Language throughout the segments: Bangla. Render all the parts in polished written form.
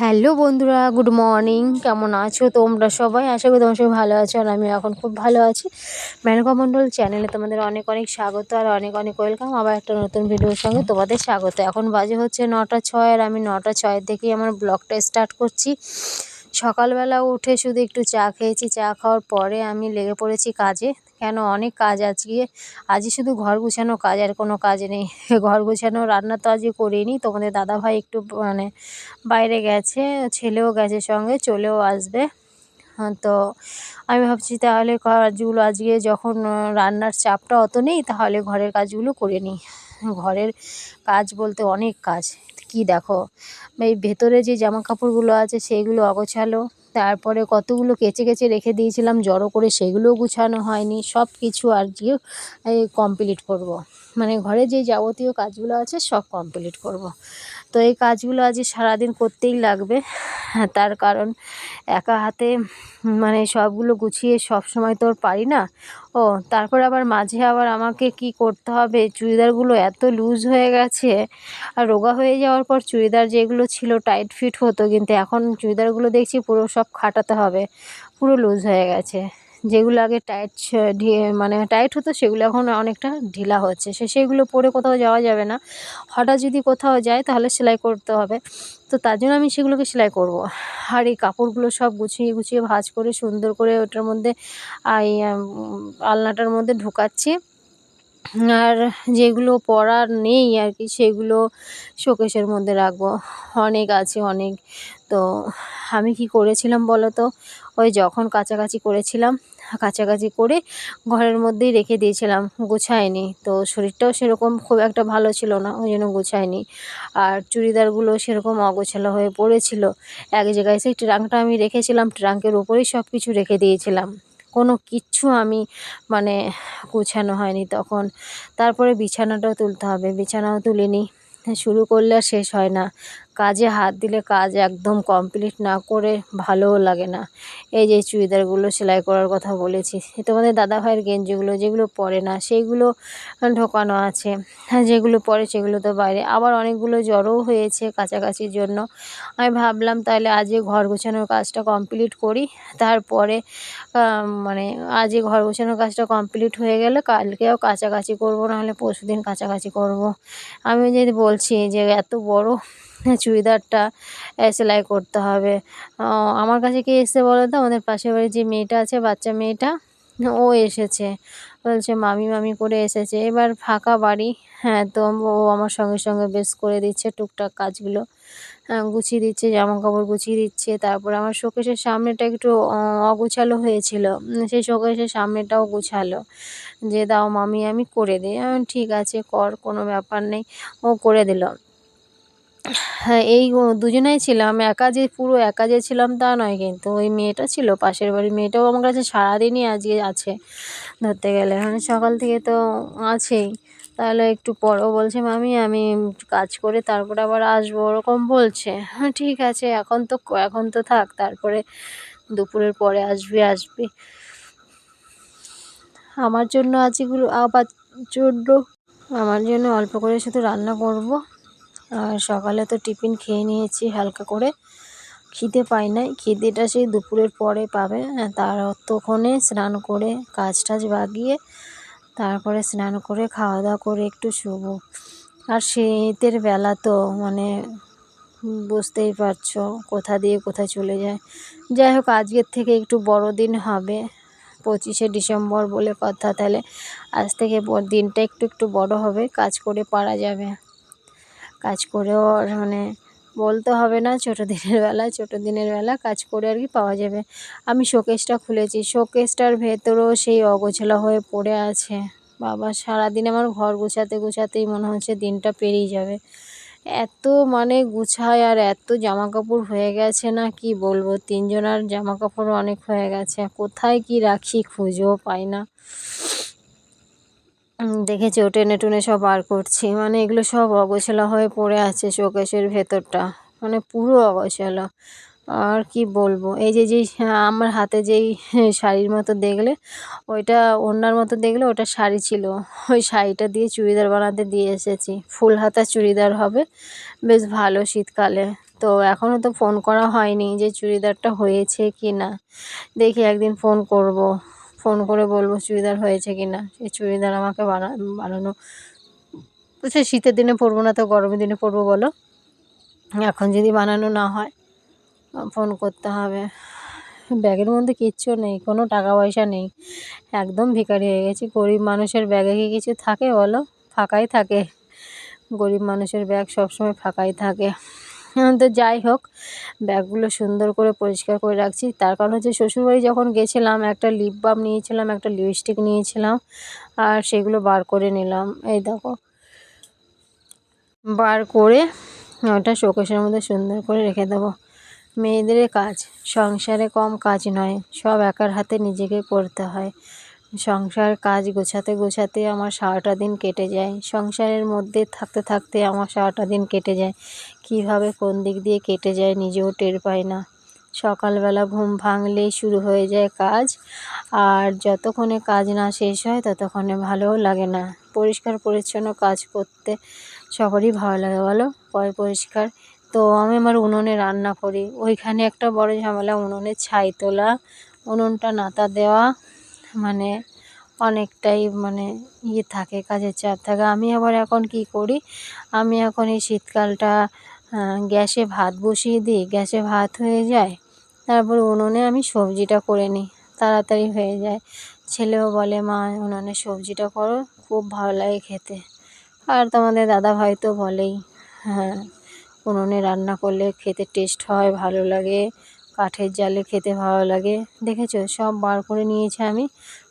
হ্যালো বন্ধুরা, গুড মর্নিং। কেমন আছো তোমরা সবাই? আশা করি তোমরা সবাই ভালো আছো, আর আমি এখন খুব ভালো আছি। মেনকা মণ্ডল চ্যানেলে তোমাদের অনেক অনেক স্বাগত আর অনেক অনেক ওয়েলকাম। আবার একটা নতুন ভিডিওর সঙ্গে তোমাদের স্বাগত। এখন বাজে হচ্ছে 9টা 6, আর আমি 9টা 6 থেকেই আমার ব্লগটা স্টার্ট করছি। সকালবেলা উঠে শুধু একটু চা খেয়েছি। চা খাওয়ার পরে আমি লেগে পড়েছি কাজে। কেন, অনেক কাজ আজকে শুধু ঘর গুছানো কাজ, আর কোনো কাজ নেই। ঘর গুছানো, রান্না তো আজকে করিনি। তোমাদের দাদাভাই একটু বাইরে গেছে, ছেলেও গেছে সঙ্গে, চলেও আসবে। তো আমি ভাবছি তাহলে কাজগুলো আজকে যখন রান্নার চাপটা অত নেই, তাহলে ঘরের কাজগুলো করে নিই। ঘরের কাজ বলতে অনেক কাজ। কি দেখো, এই ভেতরে যে জামা কাপড়গুলো আছে সেইগুলো অগোছালো, তারপরে কতগুলো কেচে কেচে রেখে দিয়েছিলাম জড়ো করে, সেগুলোও গুছানো হয়নি। সব কিছু আজকে কমপ্লিট করব। মানে ঘরে যে যাবতীয় কাজগুলো আছে সব কমপ্লিট করব। তো এই কাজগুলো আজ সারাদিন করতেই লাগবে। তার কারণ একা হাতে সবগুলো গুছিয়ে সব সময় তো পারি না। তারপর আবার মাঝে আবার আমাকে কি করতে হবে, চুড়িদারগুলো এত লুজ হয়ে গেছে। আর রোগা হয়ে যাওয়ার পর চুড়িদার যেগুলো ছিল টাইট ফিট হতো, কিন্তু এখন চুড়িদারগুলো দেখছি পুরো সব খাটাতে হবে, পুরো লুজ হয়ে গেছে। যেগুলো আগে টাইট হতো, সেগুলো এখন অনেকটা ঢিলা হচ্ছে। সেগুলো পরে কোথাও যাওয়া যাবে না। হঠাৎ যদি কোথাও যায় তাহলে সেলাই করতে হবে। তো তার জন্য আমি সেগুলোকে সেলাই করব। আর এই কাপড়গুলো সব গুছিয়ে গুছিয়ে ভাঁজ করে সুন্দর করে ওটার মধ্যে আলনাটার মধ্যে ঢোকাচ্ছি। আর যেগুলো পরার নেই আর কি, সেগুলো শোকেসের মধ্যে রাখবো। অনেক আছে, অনেক। তো আমি কি করেছিলাম বলো তো, ওই যখন কাচাকাচি করেছিলাম, কাচাকাচি করে ঘরের মধ্যেই রেখে দিয়েছিলাম, গুছাইনি। তো শরীরটাও সেরকম খুব একটা ভালো ছিল না, ওই জন্য গুছাইনি। আর চুড়িদারগুলো সেরকম অগোছালো হয়ে পড়েছিল। এক জায়গায় সেই ট্রাঙ্কটা আমি রেখেছিলাম, ট্রাঙ্কের ওপরেই সব কিছু রেখে দিয়েছিলাম। কোনো কিচ্ছু আমি মানে গোছানো হয়নি তখন। তারপরে বিছানাটাও তুলতে হবে, বিছানাও তুলিনি। শুরু করলে আর শেষ হয় না। কাজে হাত দিলে কাজ একদম কমপ্লিট না করে ভালোও লাগে না। এই যে চুড়িদারগুলো সেলাই করার কথা বলেছি, তোমাদের দাদাভাইয়ের গেঞ্জিগুলো যেগুলো পরে না সেইগুলো ঢোকানো আছে। যেগুলো পরে সেগুলো তো বাইরে। আবার অনেকগুলো জড়োও হয়েছে কাছাকাছির জন্য। আমি ভাবলাম তাহলে আজকে ঘর গোছানোর কাজটা কমপ্লিট করি। তারপরে আজকে ঘর গোছানোর কাজটা কমপ্লিট হয়ে গেলে কালকেও কাচাকাচি করব, নাহলে পরশুদিন কাচাকাচি করব। আমি যদি বলছি যে এত বড় চুড়িদারটা সেলাই করতে হবে। আমার কাছে কে এসেছে বলো তো? আমাদের পাশের বাড়ির যে মেয়েটা আছে, বাচ্চা মেয়েটা, ও এসেছে। বলছে মামি মামি করে এসেছে। এবার ফাঁকা বাড়ি, হ্যাঁ, তো ও আমার সঙ্গে সঙ্গে বেশ করে দিচ্ছে টুকটাক কাজগুলো। গুছিয়ে দিচ্ছে, জামাকাপড় গুছিয়ে দিচ্ছে। তারপরে আমার শোকেসের সামনেটা একটু অগোছালো হয়েছিল, সেই শোকেসের সামনেটাও গুছালো। যে দাও মামি, আমি করে দিই। ঠিক আছে, কর, কোনো ব্যাপার নেই। ও করে দিল। হ্যাঁ, এই দুজনেই ছিলাম। পুরো একা যে ছিলাম তা নয়, কিন্তু ওই মেয়েটা ছিল, পাশের বাড়ির মেয়েটাও আমার কাছে সারাদিনই আজকে আছে ধরতে গেলে। সকাল থেকে তো আছেই। তাহলে একটু পরও বলছে মামি আমি কাজ করে তারপরে আবার আসবো, ওরকম বলছে। হ্যাঁ ঠিক আছে, এখন তো থাক, তারপরে দুপুরের পরে আসবি। আমার জন্য আমার জন্য অল্প করে শুধু রান্না করব। আর সকালে তো টিফিন খেয়ে নিয়েছি হালকা করে, খিদে পাই নাই। খিদেটা সেই দুপুরের পরে পাবে। ততক্ষণে স্নান করে কাজ টাজ বাগিয়ে তারপরে স্নান করে খাওয়া দাওয়া করে একটু শুবো। আর শীতের বেলা তো বুঝতেই পারছো কোথা দিয়ে কোথায় চলে যায়। যাই হোক, আজকের থেকে একটু বড়দিন হবে, 25শে ডিসেম্বর বলে কথা। তাহলে আজ থেকে দিনটা একটু একটু বড় হবে, কাজ করে পারা যাবে। কাজ করেও বলতে হবে না ছোটো দিনের বেলা কাজ করে আর কি পাওয়া যাবে। আমি শোকেসটা খুলেছি, শোকেসটার ভেতরেও সেই অগোছালো হয়ে পড়ে আছে। বাবা, সারাদিন আমার ঘর গুছাতেই মনে হচ্ছে দিনটা পেরিয়ে যাবে। এত গুছায়, আর এত জামা কাপড় হয়ে গেছে না কি বলবো। 3জনার জামা কাপড় অনেক হয়ে গেছে, কোথায় কি রাখি খুঁজেও পাই না। দেখেছি ও টেনে টুনে সব বার করছি, এগুলো সব অগোছালো হয়ে পড়ে আছে। শোকেসের ভেতরটা পুরো অগোছালো। আর কি বলবো, এই যে আমার হাতে যেই শাড়ির মতো দেখলে, ওইটা ওড়নার মতো দেখলে, ওটা শাড়ি ছিল। ওই শাড়িটা দিয়ে চুড়িদার বানাতে দিয়ে এসেছি। ফুল হাতা চুড়িদার হবে, বেশ ভালো শীতকালে। তো এখনও তো ফোন করা হয়নি যে চুড়িদারটা হয়েছে কি না। দেখি একদিন ফোন করব, ফোন করে বলবো চুড়িদার হয়েছে কি না। সেই চুড়িদার আমাকে বানানো তো সে শীতের দিনে পরবো না তো গরমের দিনে পরবো বলো? এখন যদি বানানো না হয় ফোন করতে হবে। ব্যাগের মধ্যে কিচ্ছু নেই, কোনো টাকা পয়সা নেই, একদম ভিখারি হয়ে গেছি। গরিব মানুষের ব্যাগে কি কিছু থাকে বলো? ফাঁকাই থাকে, গরিব মানুষের ব্যাগ সবসময় ফাঁকাই থাকে। তো যাই হোক, ব্যাগগুলো সুন্দর করে পরিষ্কার করে রাখছি। তার কারণ হচ্ছে শ্বশুরবাড়ি যখন গেছিলাম একটা লিপ বাম নিয়েছিলাম, একটা লিপস্টিক নিয়েছিলাম, আর সেগুলো বার করে নিলাম। এই দেখো, বার করে ওটা শোকেসের মধ্যে সুন্দর করে রেখে দেবো। মেয়েদের কাজ, সংসারে কম কাজ নয়, সব একার হাতে নিজেকে করতে হয়। সংসার কাজ গোছাতে গোছাতে আমার সারাটা দিন কেটে যায়, সংসারের মধ্যে থাকতে থাকতে আমার সারাটা দিন কেটে যায়। কিভাবে কোন দিক দিয়ে কেটে যায় নিজেও টের পাই না। সকালবেলা ঘুম ভাঙলেই শুরু হয়ে যায় কাজ, আর যতক্ষণে কাজ না শেষ হয় ততক্ষণে ভালোও লাগে না। পরিষ্কার পরিচ্ছন্ন কাজ করতে সবারই ভালো লাগে বলো, পরিষ্কার। তো আমি আমার উনুনে রান্না করি, ওইখানে একটা বড় ঝামেলা, উনুনের ছাই তোলা, উনুনটা নাতা দেওয়া, মানে অনেকটাই থাকে, কাজের চাপ থাকে। আমি আবার এখন কি করি, আমি এখন এই শীতকালটা গ্যাসে ভাত বসিয়ে দিই, গ্যাসে ভাত হয়ে যায়, তারপর উনুনে আমি সবজিটা করে নিই, তাড়াতাড়ি হয়ে যায়। ছেলেও বলে মা উনুনে সবজিটা করো, খুব ভালো লাগে খেতে। আর তোমাদের দাদাভাই তো বলেই, হ্যাঁ, উনুনে রান্না করলে খেতে টেস্ট হয়, ভালো লাগে, কাঠের জালে খেতে ভালো লাগে। দেখেছো, সব বার করে নিয়েছি আমি।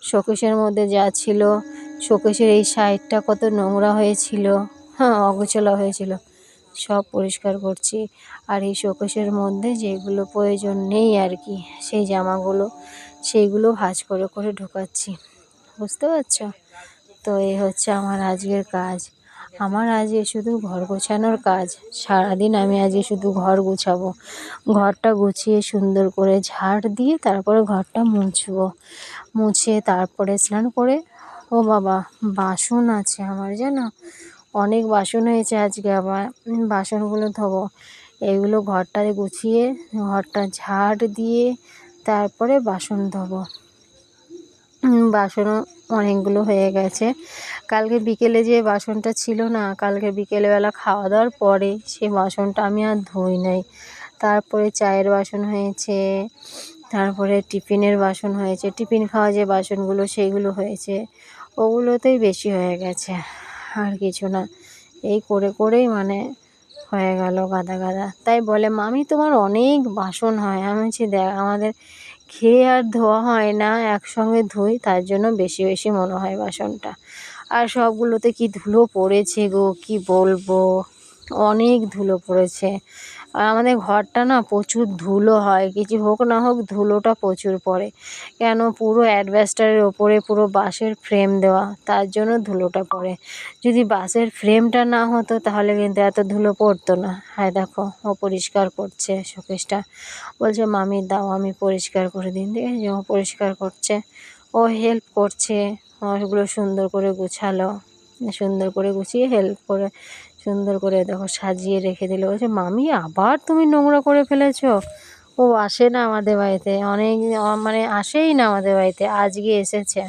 শোকেসের মধ্যে যা ছিল, শোকেসের এই সাইডটা কত নোংরা হয়েছিল, হ্যাঁ, অগোছালো হয়েছিল, সব পরিষ্কার করছি। আর এই শোকেসের মধ্যে যেগুলো প্রয়োজন নেই আর কি, সেই জামাগুলো, সেইগুলো ভাঁজ করে করে ঢোকাচ্ছি, বুঝতে পারছো? তো এই হচ্ছে আমার আজকের কাজ। আমার আজকে শুধু ঘর গোছানোর কাজ। সারাদিন আমি আজকে শুধু ঘর গোছাবো, ঘরটা গুছিয়ে সুন্দর করে ঝাড় দিয়ে তারপরে ঘরটা মুছবো, মুছে তারপরে স্নান করে, ও বাবা, বাসন আছে আমার জানো, অনেক বাসন হয়েছে আজকে, আবার বাসনগুলো ধোবো। এগুলো ঘরটা গুছিয়ে, ঘরটা ঝাড় দিয়ে তারপরে বাসন ধোবো। বাসনও অনেকগুলো হয়ে গেছে। কালকে বিকেলে যে বাসনটা ছিল না, কালকে বিকেলবেলা খাওয়া দাওয়ার পরে সেই বাসনটা আমি আর ধুই নাই। তারপরে চায়ের বাসন হয়েছে, তারপরে টিফিনের বাসন হয়েছে, টিফিন খাওয়া যে বাসনগুলো সেইগুলো হয়েছে, ওগুলোতেই বেশি হয়ে গেছে, আর কিছু না। এই করে করেই হয়ে গেল গাদা গাদা। তাই বলে মামি তোমার অনেক বাসন হয়। আমি বলছি দেখ, আমাদের খেয়ে আর ধোয়া হয় না, একসঙ্গে ধুই, তার জন্য বেশি বেশি মনে হয় বাসনটা। আর সবগুলোতে কি ধুলো পড়েছে গো, কি বলবো, অনেক ধুলো পড়েছে। আর আমাদের ঘরটা না প্রচুর ধুলো হয়, কিছু হোক না হোক ধুলোটা প্রচুর পড়ে। কেন, পুরো অ্যাডভেস্টারের ওপরে পুরো বাঁশের ফ্রেম দেওয়া, তার জন্য ধুলোটা পড়ে। যদি বাঁশের ফ্রেমটা না হতো তাহলে কিন্তু এত ধুলো পড়তো না। হ্যাঁ দেখো, ও পরিষ্কার করছে শোকেসটা, বলছে মামি দাও আমি পরিষ্কার করে দিন। দেখেছি ও পরিষ্কার করছে, ও হেল্প করছে, ওগুলো সুন্দর করে গুছালো, সুন্দর করে গুছিয়ে হেল্প করে সুন্দর করে দেখো সাজিয়ে রেখে দিল। বলছে মামি আবার তুমি নোংরা করে ফেলেছো। ও আসে না আমাদের বাড়িতে, অনেক আসেই না আমাদের বাড়িতে, আজকে এসেছে।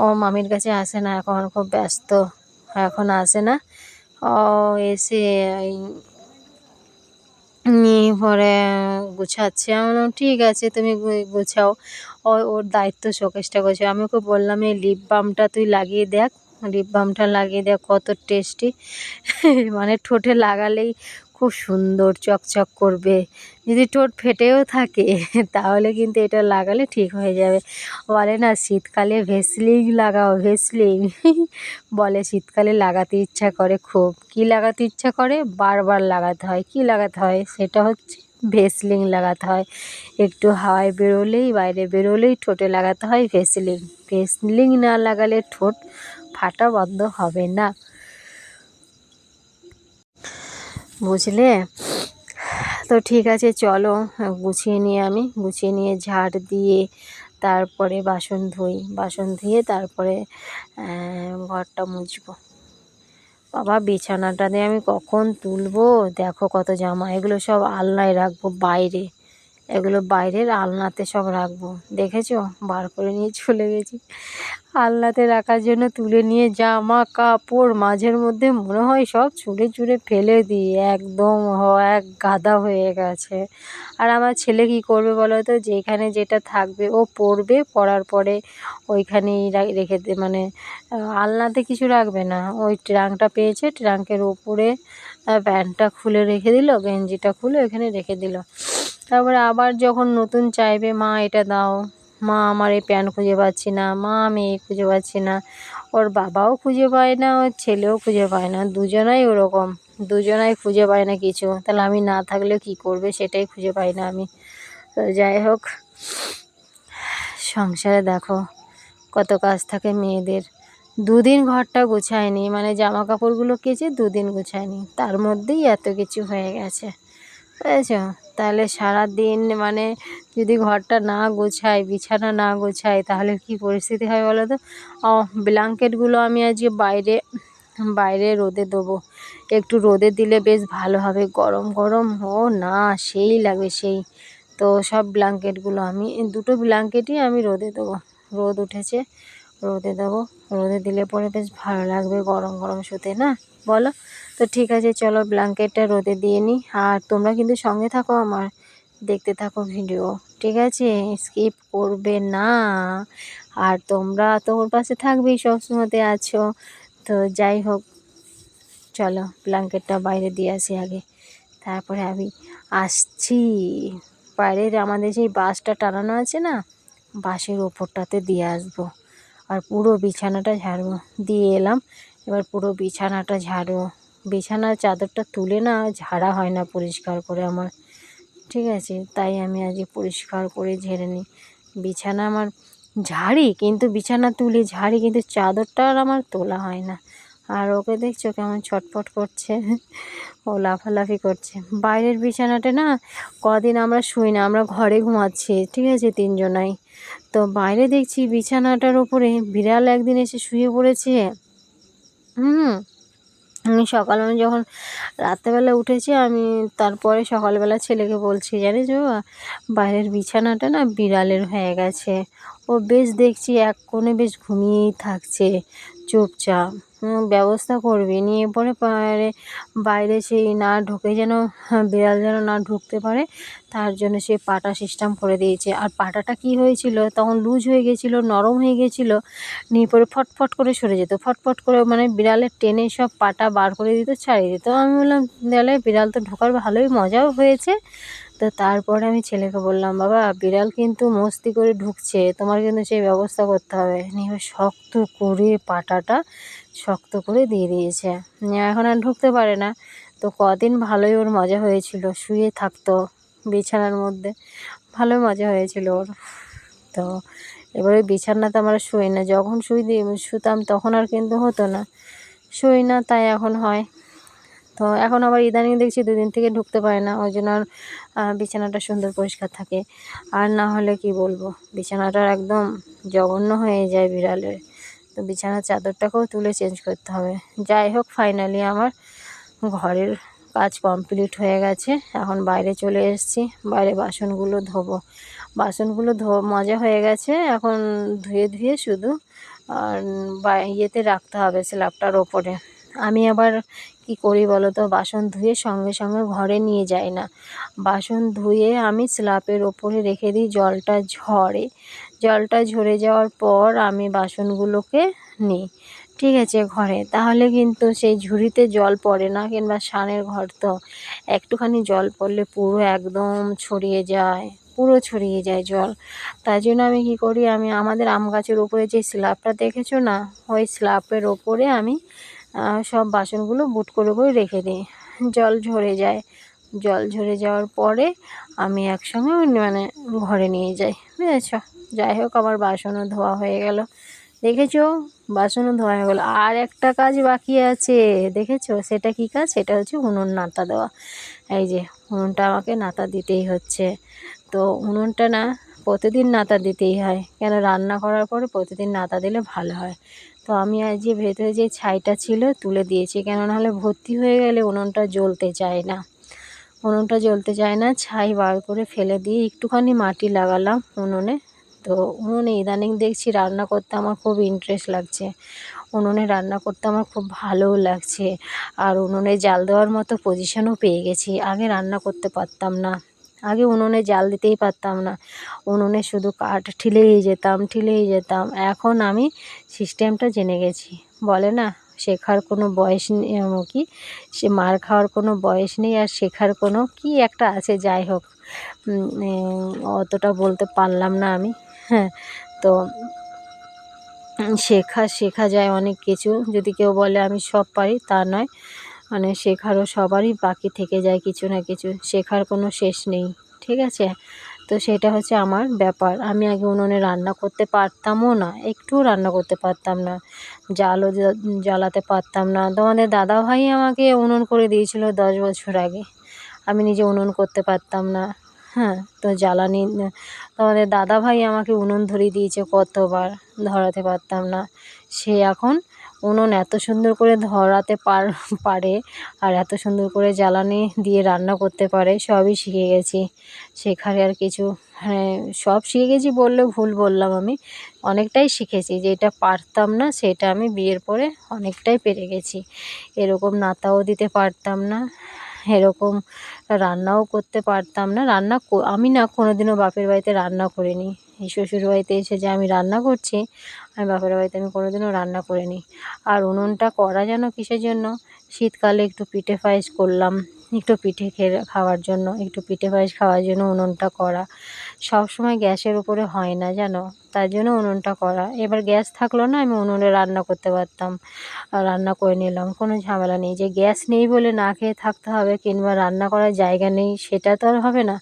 ও মামির কাছে আসে না এখন, খুব ব্যস্ত, এখন আসে না। ও এসে নিয়ে পরে গুছাচ্ছে। আমি বললাম ঠিক আছে তুমি গুছাও, ওর দায়িত্ব শোকেসটা গোছাও। আমি ওকে বললাম এই লিপ বামটা তুই লাগিয়ে দেখ, লিপ বামটা লাগিয়ে দেখ কত টেস্টি, ঠোঁটে লাগালেই খুব সুন্দর চকচক করবে। যদি ঠোঁট ফেটেও থাকে তাহলে কিন্তু এটা লাগালে ঠিক হয়ে যাবে। বলে না শীতকালে ভেসলিন লাগাও, ভেসলিন বলে শীতকালে লাগাতে ইচ্ছা করে খুব। কি লাগাতে ইচ্ছা করে, বারবার লাগাতে হয়। কি লাগাতে হয়, সেটা হচ্ছে ভেসলিন লাগাতে হয়। একটু হাওয়ায় বেরোলেই, বাইরে বেরোলেই ঠোঁটে লাগাতে হয় ভেসলিন। ভেসলিন না লাগালে ঠোঁট ফাটা বন্ধ হবে না, বুঝলে? তো ঠিক আছে চলো, গুছিয়ে নিয়ে আমি গুছিয়ে নিয়ে ঝাড় দিয়ে তারপরে বাসন ধুই, বাসন ধুয়ে তারপরে ঘরটা মুছবো। বাবা বিছানাটা দিয়ে আমি কখন তুলবো, দেখো কত জামা, এগুলো সব আলনায় রাখবো বাইরে, এগুলো বাইরের আলনাতে সব রাখবো, দেখেছো বার করে নিয়ে চলে গেছি আলনাতে রাখার জন্য, তুলে নিয়ে জামা কাপড় মাঝের মধ্যে মনে হয় সব ছুঁড়ে ছুঁড়ে ফেলে দিই, একদম এক গাদা হয়ে গেছে। আর আমার ছেলে কি করবে বলো তো, যেখানে যেটা থাকবে ও পরবে, পরার পরে ওইখানেই রেখে মানে আলনাতে কিছু রাখবে না, ওই ট্রাঙ্কটা পেয়েছে ট্রাঙ্কের ওপরে প্যান্টটা খুলে রেখে দিল, গেঞ্জিটা খুলে ওইখানে রেখে দিল। তারপরে আবার যখন নতুন চাইবে, মা এটা দাও, মা আমার এই প্যান্ট খুঁজে পাচ্ছি না, মা আমি এই খুঁজে পাচ্ছি না, ওর বাবাও খুঁজে পায় না, ওর ছেলেও খুঁজে পায় না, দুজনাই ওরকম, দুজনাই খুঁজে পায় না কিছু। তাহলে আমি না থাকলে কি করবে, সেটাই খুঁজে পাই না আমি। তো যাই হোক, সংসারে দেখো কত কাজ থাকে মেয়েদের। দুদিন ঘরটা গোছায়নি, মানে জামা কাপড়গুলো কেচে দুদিন গোছায়নি, তার মধ্যেই এত কিছু হয়ে গেছে, বুঝেছো? তাহলে সারা দিন মানে যদি ঘরটা না গোছাই, বিছানা না গোছাই, তাহলে কি পরিস্থিতি হয় বলো তো। ব্ল্যাঙ্কেটগুলো আমি আজকে বাইরে বাইরে রোদে দেবো, একটু রোদে দিলে বেশ ভালো হবে, গরম গরম ও না সেই লাগবে সেই। তো সব ব্ল্যাঙ্কেটগুলো আমি দুটো ব্ল্যাঙ্কেটই আমি রোদে দেবো, রোদ উঠেছে রোদে দেবো, রোদে দিলে পরে বেশ ভালো লাগবে গরম গরম শুতে, না বলো? তো ঠিক আছে, চলো ব্ল্যাঙ্কেটটা রোদে দিয়ে নিই, আর তোমরা কিন্তু সঙ্গে থাকো আমার, দেখতে থাকো ভিডিও, ঠিক আছে? স্কিপ করবে না, আর তোমরা তো ওর পাশে থাকবেই, সবসময়তে আছো। তো যাই হোক, চলো ব্ল্যাঙ্কেটটা বাইরে দিয়ে আসি আগে, তারপরে আমি আসছি। বাইরের আমাদের যেই বাঁশটা টানানো আছে না, বাঁশের ওপরটাতে দিয়ে আসবো, আর পুরো বিছানাটা ঝাড়বো, দিয়ে এলাম, এবার পুরো বিছানাটা ঝাড়বো। বিছানার চাদরটা তুলে না ঝাড়া হয় না পরিষ্কার করে আমার, ঠিক আছে? তাই আমি আজকে পরিষ্কার করে ঝেড়ে নিই। বিছানা আমার ঝাড়ি, কিন্তু বিছানা তুলি ঝাড়ি, কিন্তু চাদরটা আর আমার তোলা হয় না। আর ওকে দেখছো কেমন ছটফট করছে, ও লাফালাফি করছে। বাইরের বিছানাটা না কদিন আমরা শুই না, আমরা ঘরে ঘুমাচ্ছি, ঠিক আছে, তিনজনাই। তো বাইরে দেখছি বিছানাটার ওপরে বিড়াল একদিন এসে শুয়ে পড়েছে। হুম আমি সকালবেলা যখন রাত্রেবেলা উঠেছি, আমি তারপরে সকালবেলা ছেলেকে বলছি, জানিস বাবা, বাইরের বিছানাটা না বিড়ালের হয়ে গেছে। ও বেশ দেখছি এক কোণে বেশ ঘুমিয়েই থাকছে চুপচাপ। ব্যবস্থা করবি, নিয়ে পরে বাইরে সেই না ঢুকে যেন, বিড়াল যেন না ঢুকতে পারে, তার জন্য সে পাটা সিস্টেম করে দিয়েছে। আর পাটাটা কি হয়েছিল তখন, লুজ হয়ে গেছিলো, নরম হয়ে গেছিলো, নিয়ে পরে ফটফট করে সরে যেত, ফটফট করে, মানে বিড়ালের টেনে সব পাটা বার করে দিত, ছাড়িয়ে দিত। আমি বললাম তাহলে বিড়াল তো ঢোকার ভালোই মজাও হয়েছে। তো তারপরে আমি ছেলেকে বললাম, বাবা বিড়াল কিন্তু মস্তি করে ঢুকছে, তোমার কিন্তু সেই ব্যবস্থা করতে হবে। নিয়ে শক্ত করে পাটাটা শক্ত করে দিয়ে দিয়েছে, নিয়ে এখন আর ঢুকতে পারে না। তো কদিন ভালোই ওর মজা হয়েছিল, শুয়ে থাকতো বিছানার মধ্যে, ভালোই মজা হয়েছিল ওর। তো এবারে বিছানাতে আমরা শুই না, যখন শুতাম তখন আর কিন্তু হতো না, শুই না, তাই এখন হয়। তো এখন আবার ইদানিং দেখছি দুদিন থেকে ঢুকতে পারে না, ওই জন্য আর বিছানাটা সুন্দর পরিষ্কার থাকে। আর না হলে কি বলবো, বিছানাটা একদম জঘন্য হয়ে যায় বিড়ালের। তো বিছানার চাদরটাকেও তুলে চেঞ্জ করতে হবে। যাই হোক, ফাইনালি আমার ঘরের কাজ কমপ্লিট হয়ে গেছে, এখন বাইরে চলে এসেছি, বাইরে বাসনগুলো ধোবো, বাসনগুলো মজা হয়ে গেছে, এখন ধুয়ে ধুয়ে শুধু আর ইয়েতে রাখতে হবে, স্ল্যাবটার ওপরে। আমি আবার কি করি বলো তো, বাসন ধুয়ে সঙ্গে সঙ্গে ঘরে নিয়ে যাই না, বাসন ধুয়ে আমি স্ল্যাবের ওপরে রেখে দিই, জলটা ঝরে, জলটা ঝরে যাওয়ার পর আমি বাসনগুলোকে নিই, ঠিক আছে, ঘরে। তাহলে কিন্তু সেই ঝুড়িতে জল পড়ে না, কিংবা সানের ঘর তো একটুখানি জল পড়লে পুরো একদম ছড়িয়ে যায়, পুরো ছড়িয়ে যায় জল। তাই জন্য আমি কী করি, আমি আমাদের আম গাছের ওপরে যে স্ল্যাবটা দেখেছো না, ওই স্ল্যাবের ওপরে আমি সব বাসনগুলো বুট করে করে রেখে দিই, জল ঝরে যায়, জল ঝরে যাওয়ার পরে আমি একসঙ্গে মানে ঘরে নিয়ে যাই, বুঝেছ? যাই হোক, আমার বাসনও ধোয়া হয়ে গেল, দেখেছো, বাসনও ধোয়া হয়ে গেলো। আর একটা কাজ বাকি আছে, দেখেছো সেটা কী কাজ, সেটা হচ্ছে উনুন নাতা দেওয়া। এই যে উনুনটা আমাকে নাতা দিতেই হচ্ছে। তো উনুনটা না প্রতিদিন নাতা দিতেই হয়, কেন রান্না করার পরে প্রতিদিন নাতা দিলে ভালো হয়। তো আমি আজ যে ভেতরে যে ছাইটা ছিল তুলে দিয়েছি, কেন নাহলে ভর্তি হয়ে গেলে উনুনটা জ্বলতে চায় না, ছাই বার করে ফেলে দিয়ে একটুখানি মাটি লাগালাম উনুনে। তো উনুনে ইদানিং দেখছি রান্না করতে আমার খুব ইন্টারেস্ট লাগছে, উনুনে রান্না করতে আমার খুব ভালোও লাগছে। আর উনুনে জাল দেওয়ার মতো পজিশনও পেয়ে গেছি। আগে রান্না করতে পারতাম না, আগে উনুনে জাল দিতেই পারতাম না, উনুনে শুধু কাঠ ঠিলেই যেতাম। এখন আমি সিস্টেমটা জেনে গেছি। বলে না, শেখার কোনো বয়স নেই, কি সে মার খাওয়ার কোনো বয়স নেই, আর শেখার কোনো কি একটা আছে, যাই হোক অতটা বলতে পারলাম না আমি। হ্যাঁ, তো শেখা যায় অনেক কিছু। যদি কেউ বলে আমি সব পারি, তা নয়, মানে শেখারও সবারই বাকি থেকে যায় কিছু না কিছু, শেখার কোনো শেষ নেই, ঠিক আছে। তো সেটা হচ্ছে আমার ব্যাপার। আমি আগে উনুনে রান্না করতে পারতামও না, একটুও রান্না করতে পারতাম না, জালও জ্বালাতে পারতাম না। তোমাদের দাদাভাই আমাকে উনুন করে দিয়েছিল 10 বছর আগে, আমি নিজে উনুন করতে পারতাম না। হ্যাঁ, তো জ্বালানি তোমাদের দাদাভাই আমাকে উনুন ধরিয়ে দিয়েছে কতবার, ধরাতে পারতাম না। সে এখন উনুন এত সুন্দর করে ধরাতে পারে, আর এত সুন্দর করে জ্বালানি দিয়ে রান্না করতে পারে। সবই শিখে গেছি, শেখার আর কিছু, হ্যাঁ সব শিখে গেছি বললেও ভুল বললাম, আমি অনেকটাই শিখেছি। যেটা পারতাম না সেটা আমি বিয়ের পরে অনেকটাই পেরে গেছি। এরকম নাতাও দিতে পারতাম না, এরকম রান্নাও করতে পারতাম না। আমি না কোনোদিনও বাপের বাড়িতে রান্না করিনি। এই শ্বশুরবাড়িতে এসে যে আমি রান্না করছি, আমি বাপের বাড়িতে আমি কোনোদিনও রান্না করিনি। আর উনুনটা করা যেন কিসের জন্য, শীতকালে একটু পিঠে পায়েস করলাম, একটু পিঠে খাওয়ার জন্য, একটু পিঠে পায়েস খাওয়ার জন্য উনুনটা করা। সব সময় গ্যাসের উপরে হয় না জানো, তার জন্য উনুনটা করা। এবার গ্যাস থাকলো না, আমি উনুনে রান্না করতে পারতাম, আর রান্না করে নিলাম, কোনো ঝামেলা নেই। যে গ্যাস নেই বলে না খেয়ে থাকতে হবে, কিংবা রান্না করার জায়গা নেই, সেটা তো আর হবে না,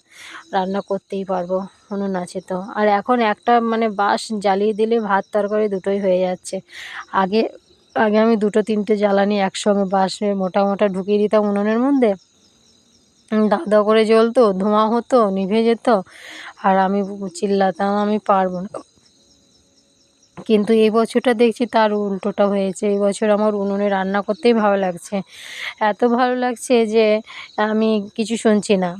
রান্না করতেই পারবো, উনুন আছে তো। আর এখন একটা মানে বাঁশ জ্বালিয়ে দিলে ভাত তরকারি দুটোই হয়ে যাচ্ছে। আগে আগে আমি 2-3টে জ্বালানি একসঙ্গে বাঁশে মোটা মোটা ঢুকিয়ে দিতাম উনুনের মধ্যে, দাও দাও করে জ্বলতো, ধোঁয়া হতো, নিভে যেত, আর আমি চিল্লাতাম আমি পারবো না। কিন্তু এই বছরটা দেখছি তার উল্টোটা হয়েছে। এই বছর আমার উনুনে রান্না করতেই ভালো লাগছে, এত ভালো লাগছে যে আমি কিছু শুনছি না।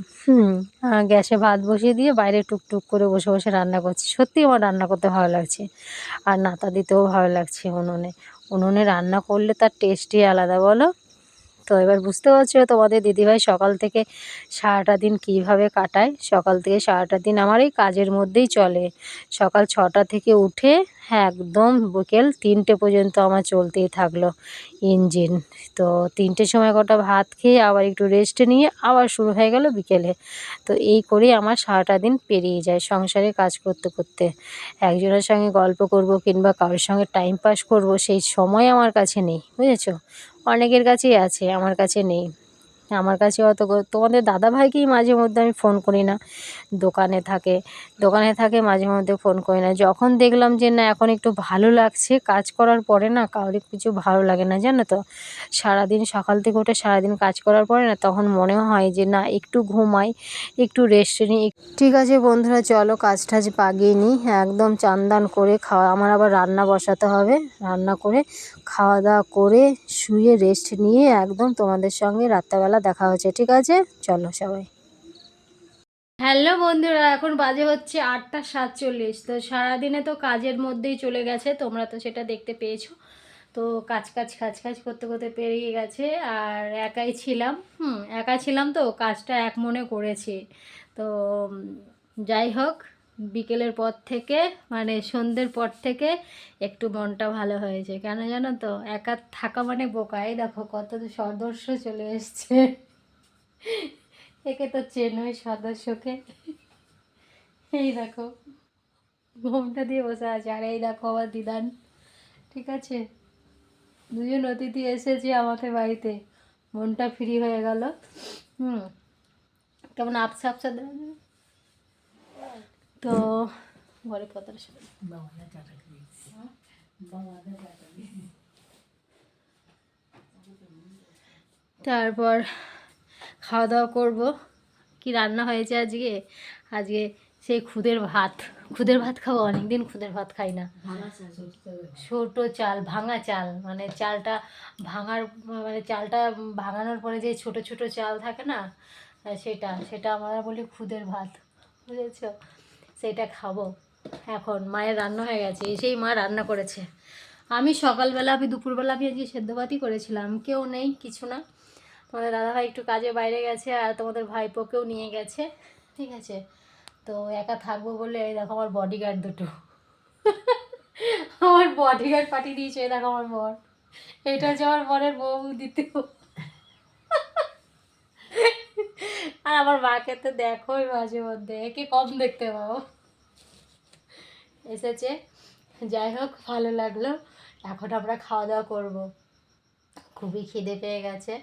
গ্যাসে ভাত বসিয়ে দিয়ে বাইরে টুকটুক করে বসে বসে রান্না করছি। সত্যিই আমার রান্না করতে ভালো লাগছে, আর নাতা দিতেও ভালো লাগছে উনুনে। উনুনে রান্না করলে তার টেস্টই আলাদা, বলো। তো এবার বুঝতে পারছো তোমাদের দিদিভাই সকাল থেকে সারাটা দিন কীভাবে কাটায়। সকাল থেকে সারাটা দিন আমার এই কাজের মধ্যেই চলে। সকাল 6টা থেকে উঠে একদম বিকেল 3টে পর্যন্ত আমার চলতেই থাকলো ইঞ্জিন। তো 3টের সময় কটা ভাত খেয়ে আবার একটু রেস্ট নিয়ে আবার শুরু হয়ে গেল বিকেলে। তো এই করেই আমার সারাটা দিন পেরিয়ে যায় সংসারে কাজ করতে করতে। একজনের সঙ্গে গল্প করব কিংবা কারোর সঙ্গে টাইম পাস করব, সেই সময় আমার কাছে নেই, বুঝেছো। অনেকের কাছেই আছে, আমার কাছে নেই। আমার কাছে অত তোমাদের দাদাভাইকেই মাঝে মধ্যে আমি ফোন করি না, দোকানে থাকে মাঝে মধ্যে ফোন করি না। যখন দেখলাম যে না এখন একটু ভালো লাগছে, কাজ করার পরে না কারোর কিছু ভালো লাগে না জানো তো। সারাদিন সকাল থেকে উঠে সারাদিন কাজ করার পরে না তখন মনে হয় যে না একটু ঘুমাই, একটু রেস্ট নিই। ঠিক আছে বন্ধুরা, চলো কাজ টাজ বাগিয়ে নিই, একদম চান দান করে খাওয়া, আমার আবার রান্না বসাতে হবে, রান্না করে খাওয়া দাওয়া করে শুয়ে রেস্ট নিয়ে একদম তোমাদের সঙ্গে রাত্রেবেলা দেখা হচ্ছে, ঠিক আছে। চলো সবাই। হ্যালো বন্ধুরা, এখন বাজে হচ্ছে 8টা 47। তো সারাদিনে তো কাজের মধ্যেই চলে গেছে, তোমরা তো সেটা দেখতে পেয়েছো। তো কাজ করতে করতে পেরিয়ে গেছে। আর একাই ছিলাম, একা ছিলাম তো কাজটা এক মনে করেছি। তো যাই হোক, বিকেলের পর থেকে মানে সন্ধ্যের পর থেকে একটু মনটা ভালো হয়েছে। কেন জানো তো, একা থাকা মানে বোকা। এই দেখো কত সদস্য চলে এসছে, একে তো চেনই সদস্যকে। এই দেখো ঘোমটা দিয়ে বসে আছে, আর এই দেখো আবার দিদান, ঠিক আছে। দুজন অতিথি এসেছে আমাদের বাড়িতে, মনটা ফ্রি হয়ে গেল। কেমন আবসা আবসা তো ঘরে কথার সাথে তারপর খাওয়া দাওয়া করব। কি রান্না হয়েছে আজকে? আজকে সেই খুদের ভাত খাবো, অনেকদিন খুদের ভাত খাই না। ছোট চাল, ভাঙা চাল, মানে চালটা মানে চালটা ভাঙানোর পরে যে ছোট ছোট চাল থাকে না, সেটা সেটা আমরা বলি খুদের ভাত, বুঝেছো? সেটা খাবো। এখন মায়ের রান্না হয়ে গেছে, এসেই মা রান্না করেছে। আমি সকালবেলা, দুপুরবেলা আমি আজকে সেদ্ধ ভাতই করেছিলাম, কেউ নেই কিছু না। তোমাদের দাদাভাই একটু কাজে বাইরে গেছে, আর তোমাদের ভাইপোকেও নিয়ে গেছে, ঠিক আছে? তো একা থাকবো বলে এই দেখো আমার বডিগার্ড দুটো আমার বডিগার্ড পাঠিয়ে দিয়েছে, এই দেখো আমার বর, এটা হচ্ছে আমার বরের বউ দ্বিতীয়। আর আমার মাকে তো দেখোই মাঝে মধ্যে, একে কম দেখতে পাবো। এসেছে, যাই হোক ভালো লাগলো। এখন আমরা খাওয়া দাওয়া করবো, খুবই খিদে পেয়ে গেছে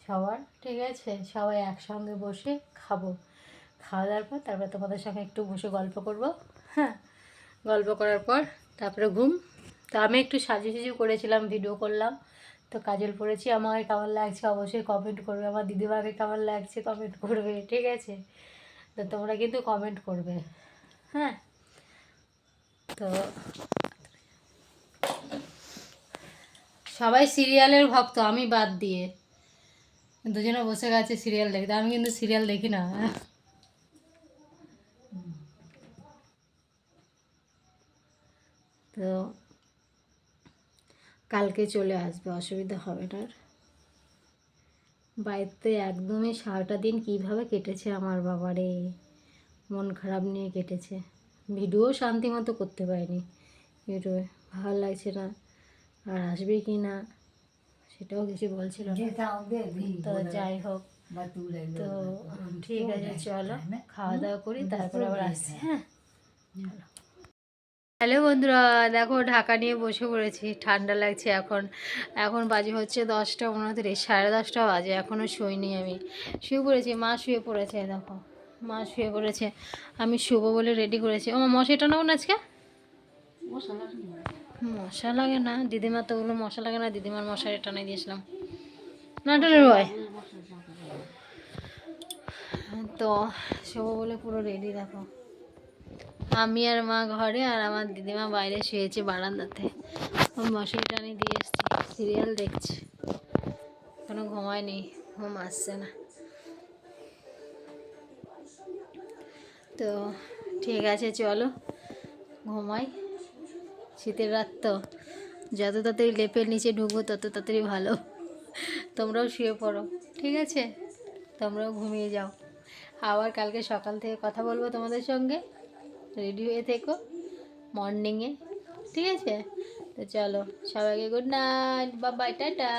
সবার, ঠিক আছে? সবাই একসঙ্গে বসে খাবো। খাওয়া দাওয়ার পর তারপরে তোমাদের সঙ্গে একটু বসে গল্প করব। হ্যাঁ, গল্প করার পর তারপরে ঘুম। তো আমি একটু সাজু করেছিলাম, ভিডিও করলাম, তো কাজল পরেছি। আমাকে কেমন লাগছে অবশ্যই কমেন্ট করবে, আমার দিদিমাকে কেমন লাগছে কমেন্ট করবে, ঠিক আছে? তো তোমরা কিন্তু কমেন্ট করবে, হ্যাঁ? তো সবাই সিরিয়ালের ভক্ত, আমি বাদ দিয়ে। দুজনে বসে গেছে সিরিয়াল দেখতে, আমি কিন্তু সিরিয়াল দেখি না। তো কালকে চলে আসবে, অসুবিধা হবে না। বাড়িতে একদমই সারাটা দিন কীভাবে কেটেছে আমার বাবারে, মন খারাপ নিয়ে কেটেছে। ভিডিও শান্তি মতো করতে পারিনি ইউটিউবে, ভালো লাগছে না। আর আসবে কি না সেটাও কিছু বলছিল না। তো যাই হোক, তো ঠিক আছে, চলো খাওয়া দাওয়া করি, তারপরে আবার আসছি। হ্যাঁ, হ্যালো বন্ধুরা, দেখো ঢাকা নিয়ে বসে পড়েছি, ঠান্ডা লাগছে। এখন এখন বাজে হচ্ছে 10:29, 10:30 বাজে, এখনও শুইনি। আমি শুয়ে পড়েছি, মা শুয়ে পড়েছে, দেখো মা শুয়ে পড়েছে, আমি শুবো বলে রেডি করেছি। ও মশাটা নেবো না আজকে, মশা লাগে না দিদিমার, তো ওগুলো মশা লাগে না, দিদিমার মশারি টানাই দিয়েছিলাম না, টানের ভয়। তো শুবো বলে পুরো রেডি, দেখো আমি আর মা ঘরে, আর আমার দিদিমা বাইরে শুয়েছে বারান্দাতে। আমি মশারি টানি দিয়ে এসছি, সিরিয়াল দেখছি, এখনো ঘুমায়নি, ঘুম আসছে না। তো ঠিক আছে, চলো ঘুমাই, শীতের রাত তো, যত তাড়াতাড়ি লেপের নিচে ঢুকবো তত তাড়াতাড়ি ভালো। তোমরাও শুয়ে পড়ো, ঠিক আছে? তোমরাও ঘুমিয়ে যাও, আবার কালকে সকাল থেকে কথা বলবো তোমাদের সঙ্গে। রেডি হয়ে থেকো মর্নিংয়ে, ঠিক আছে? তো চলো, সবাইকে good night, bye bye, tata.